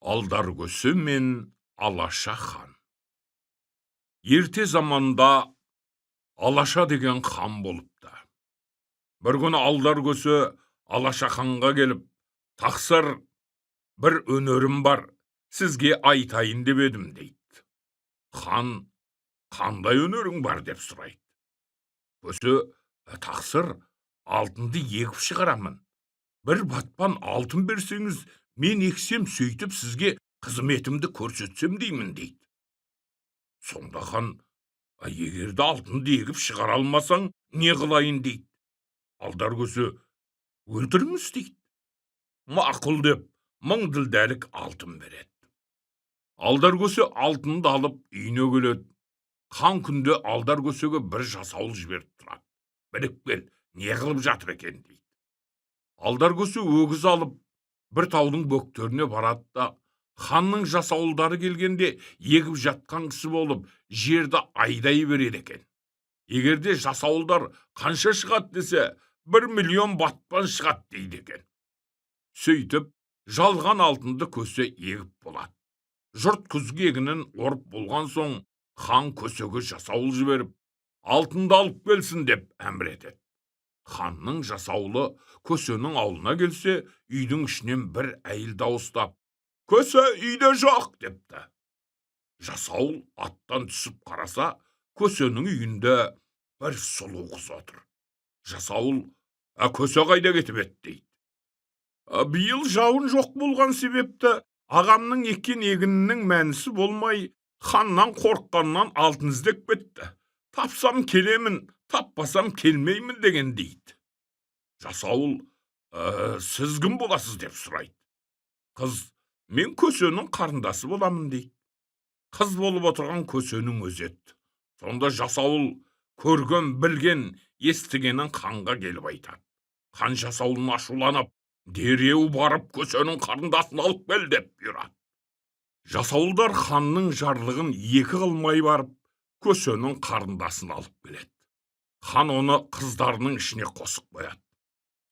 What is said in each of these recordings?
Алдаркөсе мен Алаша хан. Ерте заманда Алаша деген хан болыпты. Бір күні Алдаркөсе Алаша ханға келіп, тақсыр бір өнерім бар, сізге айтайын деп едім дейді. Хан, қандай өнерің бар деп сұрайды. Көсе, тақсыр, алтынды егіп шығарамын. Бір батпан алтын берсеңіз, мен ексем, сөйтіп сізге қызметімді көрсетсем деймін дейді. Сонда хан, егерде алтынды егіп шығара алмасаң, не қылайын дейді. Алдаркөсе, өлтіріңіз дейді. Мақұл деп, 1000 ділдәлік алтын береді. Алдаркөсе алтынды алып үйіне келеді. Хан күнде Алдаркөсеге бір жасауыл жіберіп тұрады. Біліп кел, не қылып жатыр екен дейді. Алдаркөсе өгіз алып, бір таудың бөктеріне барады да, ханның жасауылдары келгенде егіп жатқан кісі болып, жерді айдай береді екен. Егерде жасауылдар қанша шығады десе, 1 миллион батпан шығады дейді екен. Сөйтіп, жалған алтынды көсе егіп болады. Жұрт күзгі егінін орып болған соң, хан көсеге жасауыл жіберіп, алтынды алып келсін деп әмір етеді. Ханның жасауылы көсенің аулына келсе, үйдің ішінен бір әйел дауыстап, «Көсе үйде жоқ» депті. Жасауыл аттан түсіп қараса, көсенің үйінде бір сұлу қыз отыр. Жасауыл, «Көсе қайда кетіп еді» дейді. «Биыл жауын жоқ болған себепті, ағамның еккен егінінің мәнісі болмай, ханнан қорыққаннан алтын іздеп кетті. Тапсам келемін, таппасам келмеймін» деген дейді. Жасауыл, «Сіз кім боласыз» деп сұрайды. Қыз, «Мен көсенің қарындасы боламын» дейді. Қыз болып отырған көсенің өзі еді. Сонда жасауыл көрген, білген, естігенін ханға келіп айтады. Хан жасауылын ашуланып, дереу барып көсенің қарындасын алып кел деп бұйырады. Жасауылдар ханның жарлығын екі қылмай барып, көсенің қарындасын алып келеді. Хан оны қыздарының ішіне қосып қояды.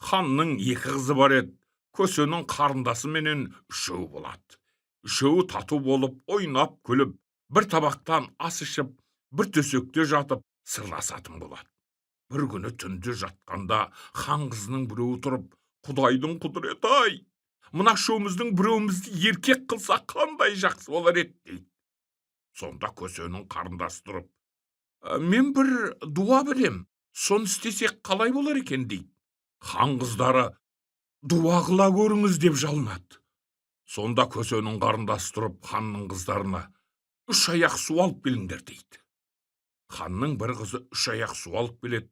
Ханның 2 қызы бар еді. Көсенің қарындасы менен 3 болады. 3 тату болып, ойнап, күліп, бір табақтан ас ішіп, бір төсекте жатып, сырласатын болады. Бір күні түнде жатқанда, хан қызының біреуі тұрып, «Құдайдың құдіреті-ай! Мына үшеуміздің біреуімізді еркек қылса қандай жақсы болар еді» дейді. Сонда көсенің қарындасы тұрып, «Мен бір дуа білем, соны істесек қалай болар екен» дейді. Хан қыздары, «Дуа қыла көріңіз» деп жалынады. Сонда көсенің қарындасы тұрып, ханның қыздарына, 3 аяқ су алып келіңдер дейді. Ханның бір қызы 3 аяқ су алып келеді.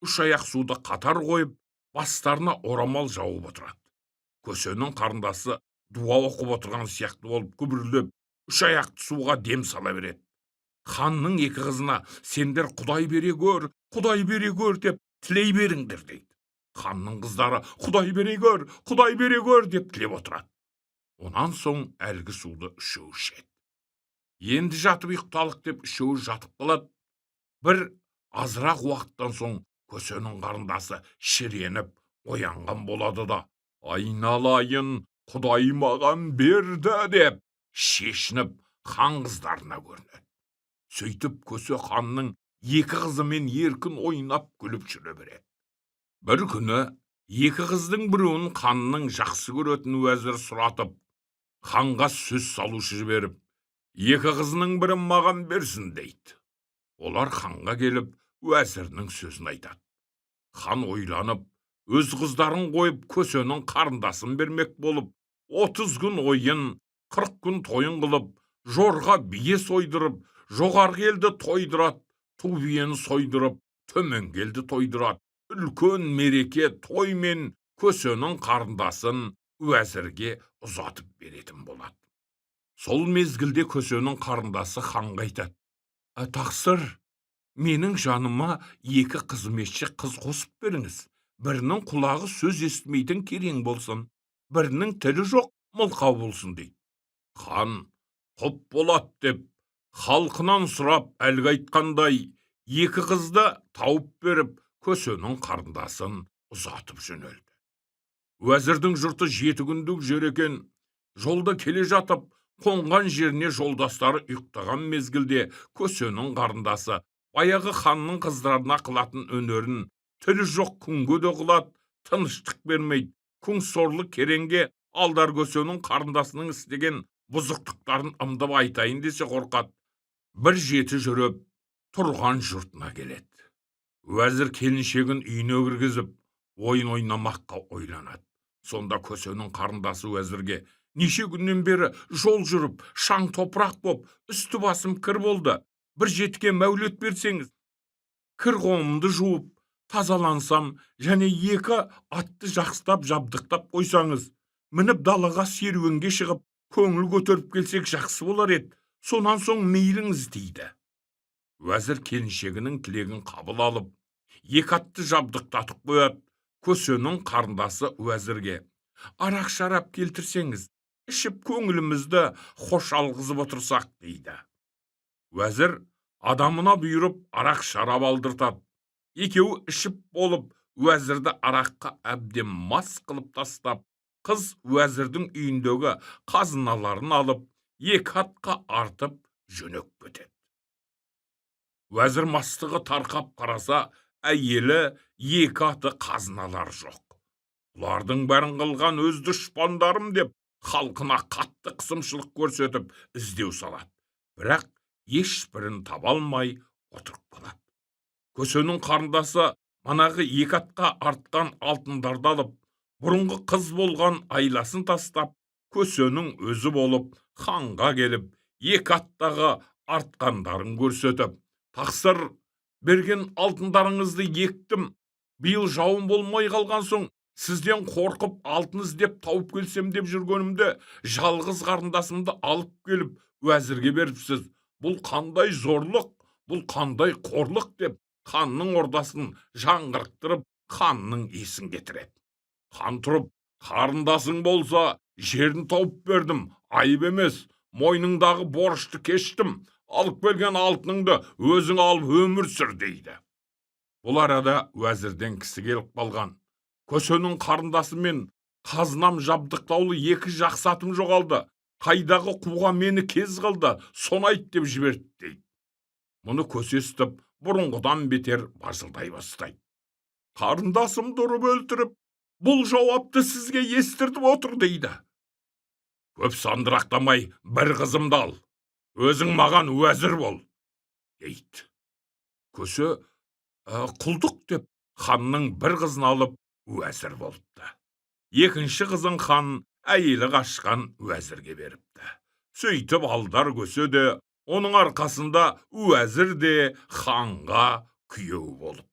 3 аяқ суды қатар қойып, бастарына орамал жауып отырады. Көсенің қарындасы дуа оқып отырған сияқты болып күбірлеп, 3 аяқты суға дем сала береді. Ханның 2 қызына, «Сендер Құдай бере көр, Құдай бере көр» деп тілей беріңдер дейді. Ханның қыздары, «Құдай бере көр, Құдай бере көр» деп тілеп отырады. Онан соң әлгі суды 3 ішеді. Енді жатып ұйықталық деп 3 жатып қалады. Бір азырақ уақыттан соң көсенің қарындасы шіреніп оянған болады да, «Айналайын, Құдай маған берді» деп шешініп хан қыздарына көрінеді. Сөйтіп көсе ханның 2 қызымен еркін ойнап күліп жүре береді. Бір күні 2 қыздың біреуін ханның жақсы көретін уәзір сұратып, ханға сөз салушы жіберіп, 2 қызының бірін маған берсін дейді. Олар ханға келіп, уәзірінің сөзін айтады. Хан ойланып, өз қыздарын қойып, көсенің қарындасын бермек болып, 30 күн ойын, 40 күн тойын қылып, жорға бие сойдырып, жоғарғы елді тойдырады, ту биені сойдырып, төмен елді тойдырады. Үлкен мереке той мен көсенің қарындасын уәзірге ұзатып беретін болады. Сол мезгілде көсенің қарындасы ханға айтады, «Тақсыр, менің жаныма 2 қызметші қыз қосып беріңіз. Бірінің құлағы сөз естімейтін керең болсын, бірінің тілі жоқ мылқау болсын» дейді. Хан, «Құп болады» деп, халқынан сұрап әлгі айтқандай 2 қызды тауып беріп, көсенің қарындасын ұзатып жөнелді. Уәзірдің жұрты 7 күндік жер екен. Жолда келе жатып, қонған жеріне жолдастары ұйықтаған мезгілде көсенің қарындасы баяғы ханның қыздарына қылатын өнерін тілі жоқ күнге де қылады, тыныштық бермейді. Күң сорлы керенге алдар көсенің қарындасының істеген бұзықтықтарын ымдап айтайын десе қорқады. Бір жеті жүріп, тұрған жұртына келеді. Уәзір келіншегін үйіне кіргізіп, ойын ойнамаққа ойланады. Сонда көсенің қарындасы уәзірге: неше күннен бері жол жүріп, шаң топырақ боп, үсті басым кір болды. Бір жетіге мәулет берсеңіз, кір қомымды жуып, тазалансам, және екі атты жақсылап жабдықтап қойсаңыз, мініп далаға серуенге шығып, көңіл көтеріп келсек жақсы болар еді. Сонан соң мейліңіз дейді. Уәзір келіншегінің тілегін қабыл алып, екі атты жабдықтатып қояды. Көсенің қарындасы уәзірге: арақ шарап келтірсеңіз, ішіп көңілімізді хош алғызып отырсақ дейді. Уәзір адамына бұйырып арақ шарап алдыртады. Екеуі ішіп болып, уәзірді араққа әбден мас қылып тастап, қыз уәзірдің үйіндегі қазыналарын алып, екі атқа артып жөнек кетеді. Уәзір мастығы тарқап қараса, әйелі екі аты қазыналар жоқ. Бұлардың бәрін қылған өз дұшпандарым деп, халқына қатты қысымшылық көрсетіп іздеу салады. Бірақ ешбірін таба алмай отырып қалады. Көсенің қарындасы манағы екі атқа артқан алтындарды алып, бұрынғы қыз болған айласын тастап, көсенің өзі болып, ханға келіп, екі аттағы артқандарын көрсетіп: тақсыр, берген алтындарыңызды ектім. Биыл жауын болмай қалған соң, сізден қорқып алтын іздеп тауып келсем деп жүргенімде, жалғыз қарындасымды алып келіп, уәзірге беріпсіз. Бұл қандай зорлық, бұл қандай қорлық деп, ханның ордасын жаңғырықтырып, ханның есін кетіреді. Хан тұрып: қарындасың болса, жерін тауып бердім, айып емес, мойныңдағы борышты кештім, алып келген алтыныңды өзің алып өмір сүр дейді. Бұл арада уәзірден кісі келіп қалған. Көсенің қарындасы мен қазынам жабдықтаулы екі жақсы атым жоғалды. Қайдағы қуға мені кез қылды, соны айт деп жіберді дейді. Мұны көсе естіп, бұрынғыдан бетер бажылдай бастайды. Қарындасымды ұрып өлтіріп, бұл жауапты сізге естіртіп отыр дейді. Көп сандырақтамай, бір қызымды ал, өзің маған уәзір бол дейді. Көсе құлдық деп ханның бір қызын алып уәзір болыпты. Екінші қызын хан әйелі қашқан уәзірге беріпті. Сөйтіп алдар көсе де, оның арқасында уәзір де ханға күйеу болып